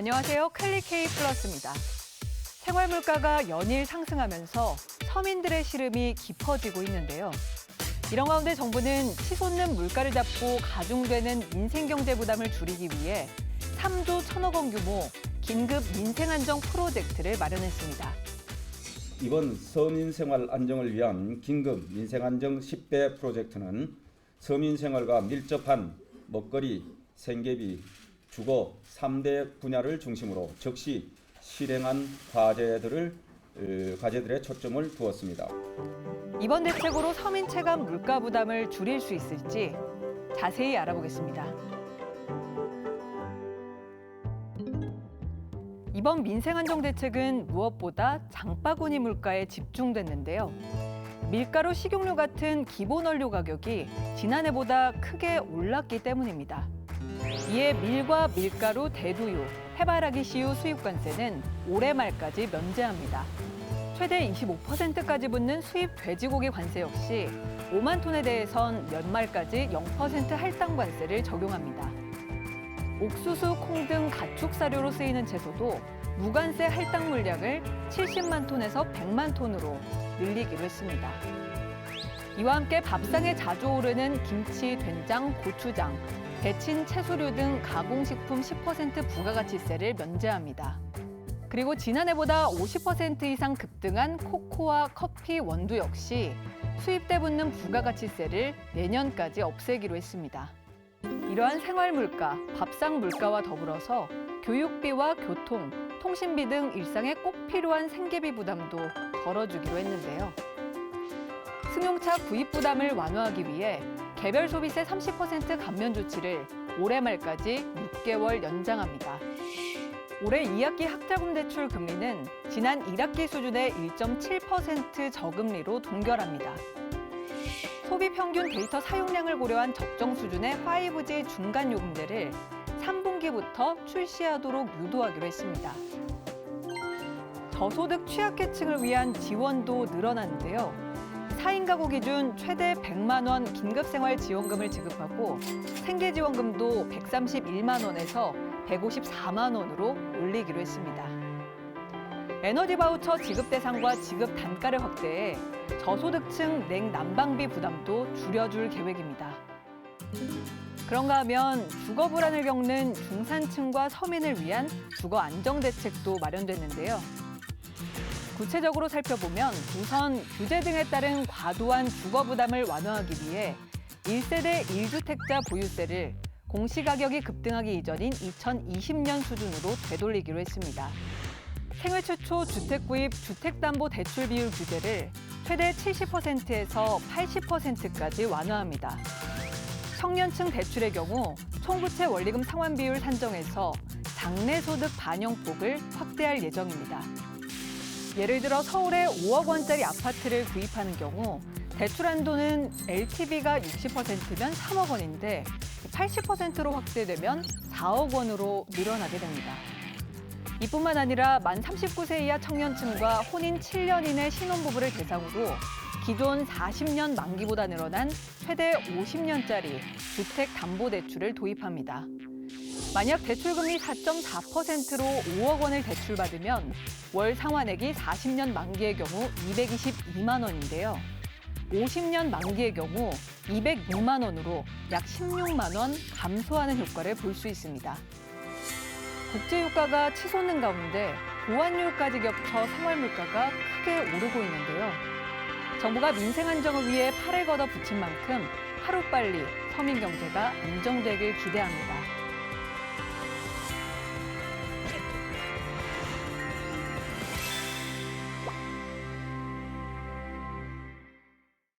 안녕하세요. 클릭K 플러스입니다. 생활물가가 연일 상승하면서 서민들의 시름이 깊어지고 있는데요. 이런 가운데 정부는 치솟는 물가를 잡고 가중되는 민생경제 부담을 줄이기 위해 3조 1천억 원 규모 긴급 민생안정 프로젝트를 마련했습니다. 이번 서민 생활 안정을 위한 긴급 민생안정 10대 프로젝트는 서민 생활과 밀접한 먹거리, 생계비, 주거 3대 분야를 중심으로 적시 실행한 과제들에 초점을 두었습니다. 이번 대책으로 서민 체감 물가 부담을 줄일 수 있을지 자세히 알아보겠습니다. 이번 민생안정 대책은 무엇보다 장바구니 물가에 집중됐는데요. 밀가루, 식용유 같은 기본 원료 가격이 지난해보다 크게 올랐기 때문입니다. 이에 밀과 밀가루, 대두유, 해바라기 씨유 수입관세는 올해 말까지 면제합니다. 최대 25%까지 붙는 수입 돼지고기 관세 역시 5만 톤에 대해선 연말까지 0% 할당 관세를 적용합니다. 옥수수, 콩 등 가축사료로 쓰이는 채소도 무관세 할당 물량을 70만 톤에서 100만 톤으로 늘리기로 했습니다. 이와 함께 밥상에 자주 오르는 김치, 된장, 고추장, 데친 채소류 등 가공식품 10% 부가가치세를 면제합니다. 그리고 지난해보다 50% 이상 급등한 코코아, 커피, 원두 역시 수입 때 붙는 부가가치세를 내년까지 없애기로 했습니다. 이러한 생활물가, 밥상 물가와 더불어서 교육비와 교통, 통신비 등 일상에 꼭 필요한 생계비 부담도 덜어주기로 했는데요. 승용차 구입 부담을 완화하기 위해 개별 소비세 30% 감면 조치를 올해 말까지 6개월 연장합니다. 올해 2학기 학자금 대출 금리는 지난 1학기 수준의 1.7% 저금리로 동결합니다. 소비 평균 데이터 사용량을 고려한 적정 수준의 5G 중간 요금제를 3분기부터 출시하도록 유도하기로 했습니다. 저소득 취약계층을 위한 지원도 늘어났는데요. 4인 가구 기준 최대 100만 원 긴급생활지원금을 지급하고 생계지원금도 131만 원에서 154만 원으로 올리기로 했습니다. 에너지 바우처 지급 대상과 지급 단가를 확대해 저소득층 냉난방비 부담도 줄여줄 계획입니다. 그런가 하면 주거 불안을 겪는 중산층과 서민을 위한 주거 안정 대책도 마련됐는데요. 구체적으로 살펴보면 우선 규제 등에 따른 과도한 주거 부담을 완화하기 위해 1세대 1주택자 보유세를 공시가격이 급등하기 이전인 2020년 수준으로 되돌리기로 했습니다. 생애 최초 주택 구입 주택담보대출 비율 규제를 최대 70%에서 80%까지 완화합니다. 청년층 대출의 경우 총부채 원리금 상환 비율 산정에서 장래소득 반영폭을 확대할 예정입니다. 예를 들어 서울에 5억 원짜리 아파트를 구입하는 경우 대출 한도는 LTV가 60%면 3억 원인데 80%로 확대되면 4억 원으로 늘어나게 됩니다. 이뿐만 아니라 만 39세 이하 청년층과 혼인 7년인의 신혼부부를 대상으로 기존 40년 만기보다 늘어난 최대 50년짜리 주택담보대출을 도입합니다. 만약 대출금리 4.4%로 5억 원을 대출받으면 월 상환액이 40년 만기의 경우 222만 원인데요. 50년 만기의 경우 206만 원으로 약 16만 원 감소하는 효과를 볼 수 있습니다. 국제유가가 치솟는 가운데 보완료까지 겹쳐 생활물가가 크게 오르고 있는데요. 정부가 민생 안정을 위해 팔을 걷어 붙인 만큼 하루빨리 서민 경제가 안정되길 기대합니다.